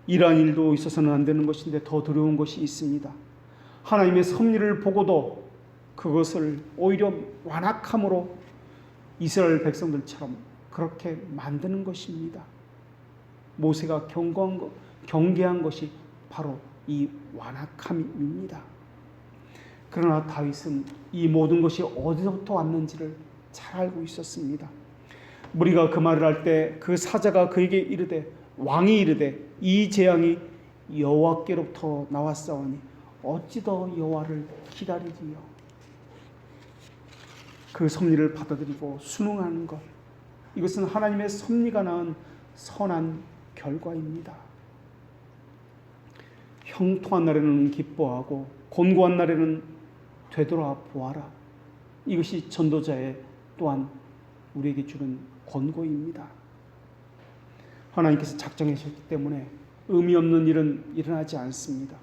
[SPEAKER 1] 이러한 일도 있어서는 안 되는 것인데 더 두려운 것이 있습니다. 하나님의 섭리를 보고도 그것을 오히려 완악함으로 이스라엘 백성들처럼 그렇게 만드는 것입니다. 모세가 경계한 것이 바로 이 완악함입니다. 그러나 다윗은 이 모든 것이 어디서부터 왔는지를 잘 알고 있었습니다. 무리가 그 말을 할 때 그 사자가 그에게 이르되, 왕이 이르되 이 재앙이 여호와께로부터 나왔사오니 어찌 더 여호와를 기다리리요. 그 섭리를 받아들이고 순응하는 것, 이것은 하나님의 섭리가 낳은 선한 결과입니다. 형통한 날에는 기뻐하고 곤고한 날에는 되돌아 보아라. 이것이 전도자의 또한 우리에게 주는 권고입니다. 하나님께서 작정하셨기 때문에 의미 없는 일은 일어나지 않습니다.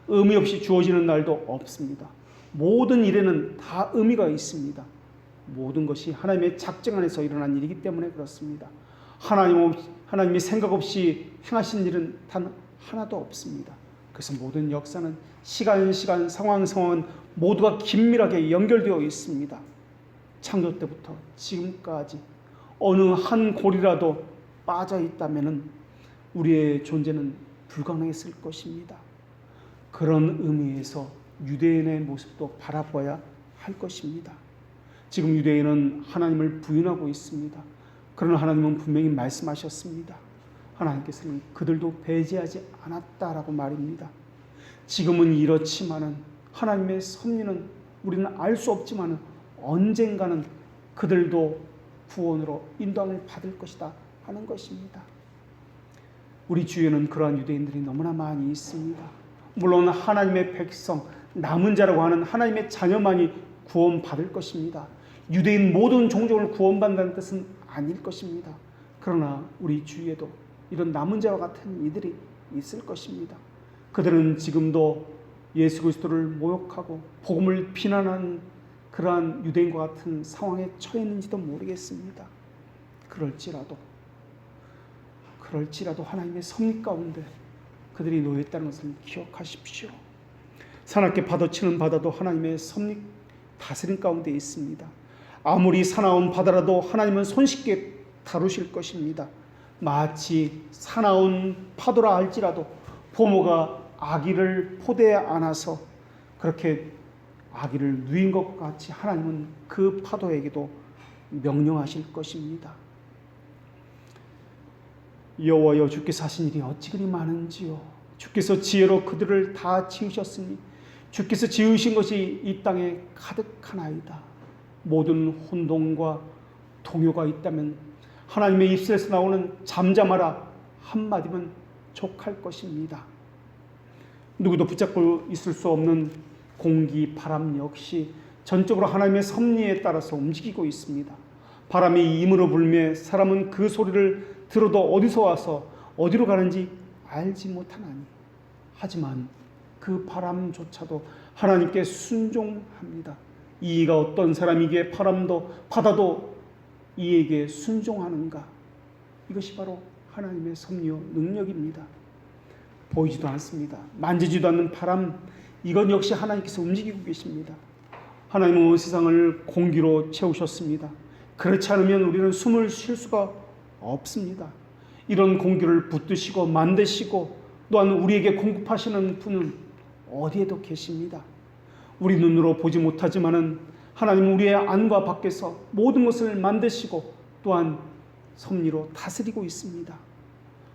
[SPEAKER 1] 의미 없이 주어지는 날도 없습니다. 모든 일에는 다 의미가 있습니다. 모든 것이 하나님의 작정 안에서 일어난 일이기 때문에 그렇습니다. 하나님이 생각 없이 행하신 일은 단 하나도 없습니다. 그래서 모든 역사는 시간, 상황은 모두가 긴밀하게 연결되어 있습니다. 창조 때부터 지금까지 어느 한 골이라도 빠져 있다면 우리의 존재는 불가능했을 것입니다. 그런 의미에서 유대인의 모습도 바라봐야 할 것입니다. 지금 유대인은 하나님을 부인하고 있습니다. 그러나 하나님은 분명히 말씀하셨습니다. 하나님께서는 그들도 배제하지 않았다라고 말입니다. 지금은 이렇지만은 하나님의 섭리는 우리는 알 수 없지만은 언젠가는 그들도 구원으로 인도함을 받을 것이다 하는 것입니다. 우리 주위에는 그러한 유대인들이 너무나 많이 있습니다. 물론 하나님의 백성, 남은 자라고 하는 하나님의 자녀만이 구원받을 것입니다. 유대인 모든 종족을 구원받는다는 뜻은 아닐 것입니다. 그러나 우리 주위에도 이런 남은 자와 같은 이들이 있을 것입니다. 그들은 지금도 예수 그리스도를 모욕하고 복음을 비난하는 그러한 유대인과 같은 상황에 처해 있는지도 모르겠습니다. 그럴지라도 하나님의 섭리 가운데 그들이 놓여 있다는 것을 기억하십시오. 사납게 파도치는 바다도 하나님의 섭리 다스림 가운데 있습니다. 아무리 사나운 바다라도 하나님은 손쉽게 다루실 것입니다. 마치 사나운 파도라 할지라도 부모가 아기를 포대에 안아서 그렇게 아기를 누인 것 같이 하나님은 그 파도에게도 명령하실 것입니다. 여호와여, 주께서 하신 일이 어찌 그리 많은지요. 주께서 지혜로 그들을 다 지으셨으니 주께서 지으신 것이 이 땅에 가득하나이다. 모든 혼동과 동요가 있다면 하나님의 입술에서 나오는 잠잠하라 한마디면 족할 것입니다. 누구도 붙잡고 있을 수 없는 공기, 바람 역시 전적으로 하나님의 섭리에 따라서 움직이고 있습니다. 바람이 임으로 불매 사람은 그 소리를 들어도 어디서 와서 어디로 가는지 알지 못하나니, 하지만 그 바람조차도 하나님께 순종합니다. 이가 어떤 사람이기에 바다도 이에게 순종하는가? 이것이 바로 하나님의 섭리요 능력입니다. 보이지도 않습니다. 만지지도 않는 바람, 이건 역시 하나님께서 움직이고 계십니다. 하나님은 온 세상을 공기로 채우셨습니다. 그렇지 않으면 우리는 숨을 쉴 수가 없습니다. 이런 공기를 붙드시고 만드시고 또한 우리에게 공급하시는 분은 어디에도 계십니다. 우리 눈으로 보지 못하지만은 하나님은 우리의 안과 밖에서 모든 것을 만드시고 또한 섭리로 다스리고 있습니다.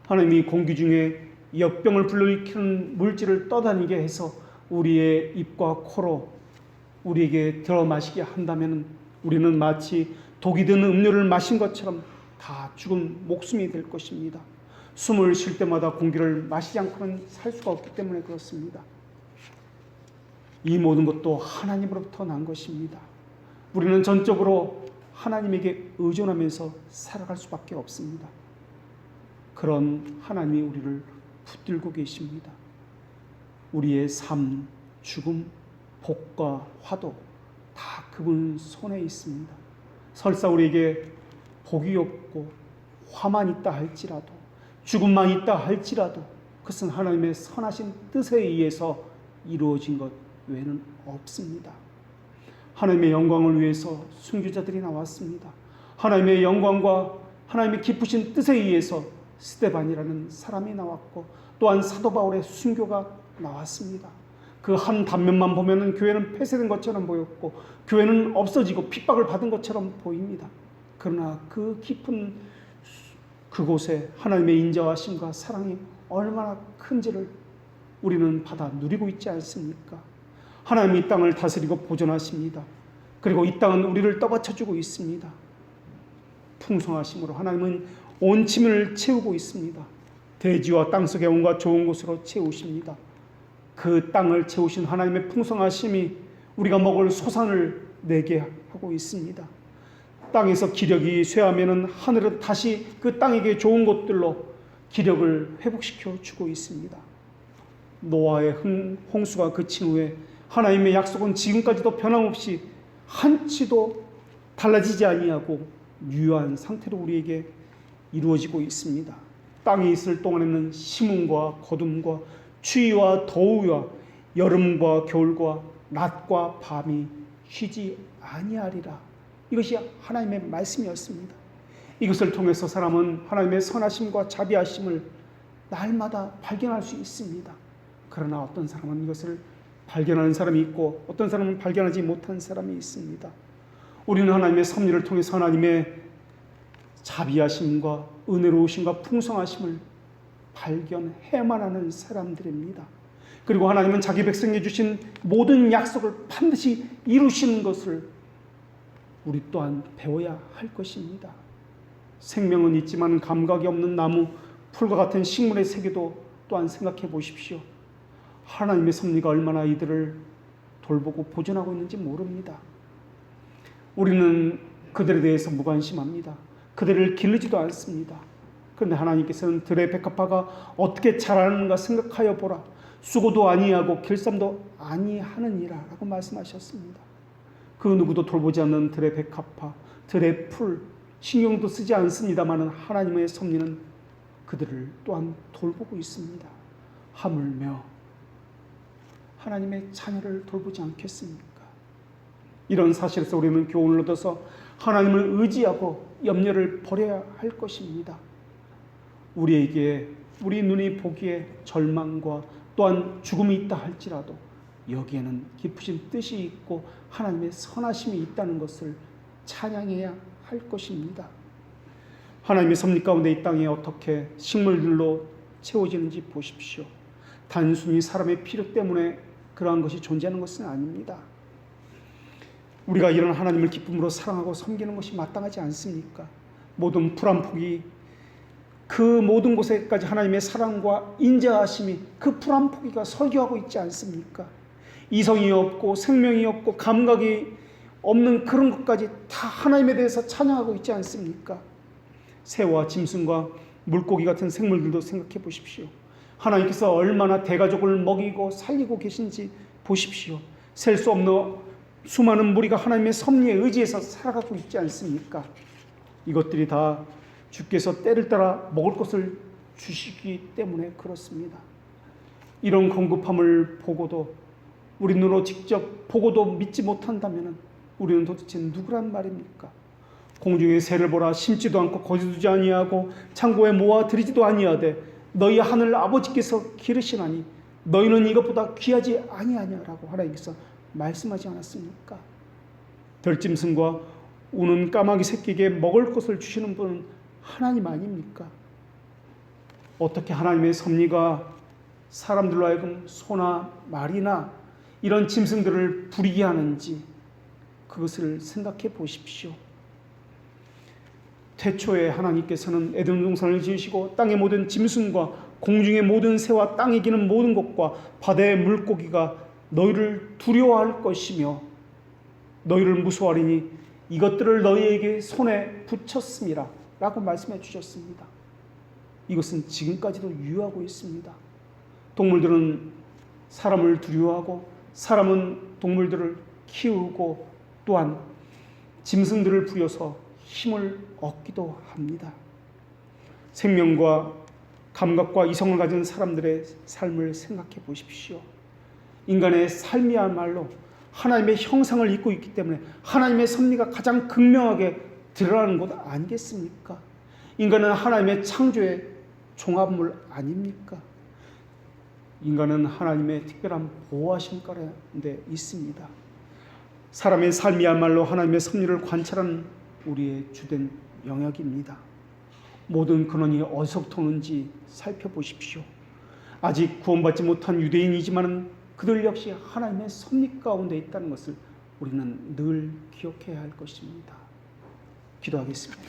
[SPEAKER 1] 하나님이 공기 중에 역병을 불러일으키는 물질을 떠다니게 해서 우리의 입과 코로 우리에게 들어 마시게 한다면 우리는 마치 독이 든 음료를 마신 것처럼 다 죽은 목숨이 될 것입니다. 숨을 쉴 때마다 공기를 마시지 않고는 살 수가 없기 때문에 그렇습니다. 이 모든 것도 하나님으로부터 난 것입니다. 우리는 전적으로 하나님에게 의존하면서 살아갈 수밖에 없습니다. 그런 하나님이 우리를 붙들고 계십니다. 우리의 삶, 죽음, 복과 화도 다 그분 손에 있습니다. 설사 우리에게 복이 없고 화만 있다 할지라도, 죽음만 있다 할지라도 그것은 하나님의 선하신 뜻에 의해서 이루어진 것 외에는 없습니다. 하나님의 영광을 위해서 순교자들이 나왔습니다. 하나님의 영광과 하나님의 기쁘신 뜻에 의해서 스데반이라는 사람이 나왔고 또한 사도 바울의 순교가 나왔습니다. 그 한 단면만 보면은 교회는 폐쇄된 것처럼 보였고 교회는 없어지고 핍박을 받은 것처럼 보입니다. 그러나 그 깊은 그곳에 하나님의 인자하심과 사랑이 얼마나 큰지를 우리는 받아 누리고 있지 않습니까? 하나님이 이 땅을 다스리고 보존하십니다. 그리고 이 땅은 우리를 떠받쳐주고 있습니다. 풍성하심으로 하나님은 온 짐을 채우고 있습니다. 대지와 땅속의 온갖 좋은 곳으로 채우십니다. 그 땅을 채우신 하나님의 풍성하심이 우리가 먹을 소산을 내게 하고 있습니다. 땅에서 기력이 쇠하면은 하늘은 다시 그 땅에게 좋은 것들로 기력을 회복시켜 주고 있습니다. 노아의 홍수가 그친 후에 하나님의 약속은 지금까지도 변함없이 한치도 달라지지 아니하고 유효한 상태로 우리에게 이루어지고 있습니다. 땅에 있을 동안에는 심음과 거둠과 추위와 더위와 여름과 겨울과 낮과 밤이 쉬지 아니하리라. 이것이 하나님의 말씀이었습니다. 이것을 통해서 사람은 하나님의 선하심과 자비하심을 날마다 발견할 수 있습니다. 그러나 어떤 사람은 이것을 발견하는 사람이 있고 어떤 사람은 발견하지 못한 사람이 있습니다. 우리는 하나님의 섭리를 통해서 하나님의 자비하심과 은혜로우심과 풍성하심을 발견해야만 하는 사람들입니다. 그리고 하나님은 자기 백성에게 주신 모든 약속을 반드시 이루시는 것을 우리 또한 배워야 할 것입니다. 생명은 있지만 감각이 없는 나무, 풀과 같은 식물의 세계도 또한 생각해 보십시오. 하나님의 섭리가 얼마나 이들을 돌보고 보존하고 있는지 모릅니다. 우리는 그들에 대해서 무관심합니다. 그들을 기르지도 않습니다. 그런데 하나님께서는 들의 백합화가 어떻게 자라는가 생각하여 보라. 수고도 아니하고 길쌈도 아니하느니라 라고 말씀하셨습니다. 그 누구도 돌보지 않는 들의 백합화, 들의 풀, 신경도 쓰지 않습니다만 하나님의 섭리는 그들을 또한 돌보고 있습니다. 하물며 하나님의 자녀를 돌보지 않겠습니까? 이런 사실에서 우리는 교훈을 얻어서 하나님을 의지하고 염려를 버려야 할 것입니다. 우리에게 우리 눈이 보기에 절망과 또한 죽음이 있다 할지라도 여기에는 깊으신 뜻이 있고 하나님의 선하심이 있다는 것을 찬양해야 할 것입니다. 하나님의 섭리 가운데 이 땅에 어떻게 식물들로 채워지는지 보십시오. 단순히 사람의 필요 때문에 그러한 것이 존재하는 것은 아닙니다. 우리가 이런 하나님을 기쁨으로 사랑하고 섬기는 것이 마땅하지 않습니까? 모든 풀 한 폭이 그 모든 곳에까지 하나님의 사랑과 인자하심이 그 풀 한 포기가 설교하고 있지 않습니까? 이성이 없고 생명이 없고 감각이 없는 그런 것까지 다 하나님에 대해서 찬양하고 있지 않습니까? 새와 짐승과 물고기 같은 생물들도 생각해 보십시오. 하나님께서 얼마나 대가족을 먹이고 살리고 계신지 보십시오. 셀 수 없는 수많은 무리가 하나님의 섭리에 의지해서 살아가고 있지 않습니까? 이것들이 다 주께서 때를 따라 먹을 것을 주시기 때문에 그렇습니다. 이런 공급함을 보고도 우리 눈으로 직접 보고도 믿지 못한다면 우리는 도대체 누구란 말입니까? 공중의 새를 보라, 심지도 않고 거두지 아니하고 창고에 모아 들이지도 아니하되 너희 하늘 아버지께서 기르시나니 너희는 이것보다 귀하지 아니하냐라고 하나님께서 말씀하지 않았습니까? 들짐승과 우는 까마귀 새끼에게 먹을 것을 주시는 분은 하나님 아닙니까? 어떻게 하나님의 섭리가 사람들로 하여금 소나 말이나 이런 짐승들을 부리게 하는지 그것을 생각해 보십시오. 태초에 하나님께서는 에덴 동산을 지으시고 땅의 모든 짐승과 공중의 모든 새와 땅에 기는 모든 것과 바다의 물고기가 너희를 두려워할 것이며 너희를 무서워하리니 이것들을 너희에게 손에 붙였음이라 라고 말씀해 주셨습니다. 이것은 지금까지도 유효하고 있습니다. 동물들은 사람을 두려워하고 사람은 동물들을 키우고 또한 짐승들을 부려서 힘을 얻기도 합니다. 생명과 감각과 이성을 가진 사람들의 삶을 생각해 보십시오. 인간의 삶이야말로 하나님의 형상을 입고 있기 때문에 하나님의 섭리가 가장 극명하게 드러나는 것 아니겠습니까? 인간은 하나님의 창조의 종합물 아닙니까? 인간은 하나님의 특별한 보호하심 가운데 있습니다. 사람의 삶이야말로 하나님의 섭리를 관찰하는 우리의 주된 영역입니다. 모든 근원이 어디서부터 오는지 살펴보십시오. 아직 구원받지 못한 유대인이지만 그들 역시 하나님의 섭리 가운데 있다는 것을 우리는 늘 기억해야 할 것입니다. 기도하겠습니다.